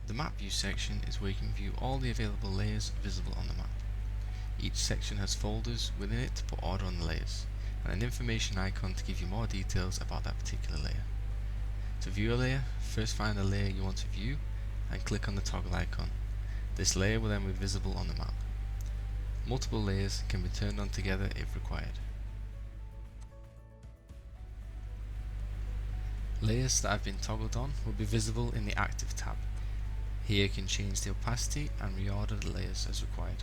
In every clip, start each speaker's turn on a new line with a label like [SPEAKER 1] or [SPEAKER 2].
[SPEAKER 1] The map view section is where you can view all the available layers visible on the map. Each section has folders within it to put order on the layers, and an information icon to give you more details about that particular layer. To view a layer, first find the layer you want to view and click on the toggle icon. This layer will then be visible on the map. Multiple layers can be turned on together if required. Layers that have been toggled on will be visible in the Active tab. Here you can change the opacity and reorder the layers as required.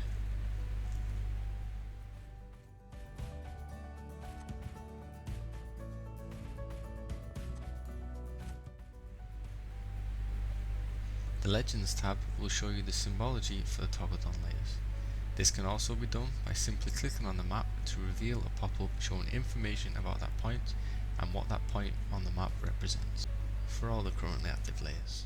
[SPEAKER 1] The Legends tab will show you the symbology for the toggled on layers. This can also be done by simply clicking on the map to reveal a pop-up showing information about that point and what that point on the map represents for all the currently active layers.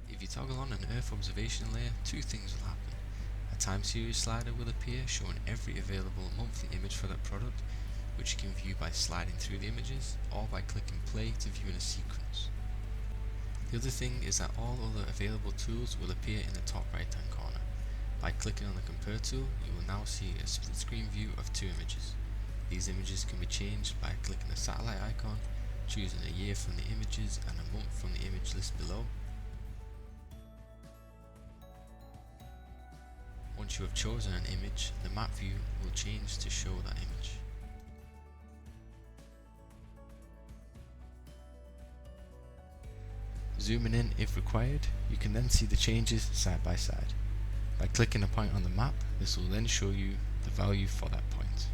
[SPEAKER 1] If you toggle on an Earth observation layer, two things will happen. A time series slider will appear showing every available monthly image for that product, which you can view by sliding through the images or by clicking play to view in a sequence. The other thing is that all other available tools will appear in the top right hand corner. By clicking on the compare tool, you will now see a split screen view of two images. These images can be changed by clicking the satellite icon, choosing a year from the images and a month from the image list below. Once you have chosen an image, the map view will change to show that image. Zooming in if required, you can then see the changes side by side. By clicking a point on the map, this will then show you the value for that point.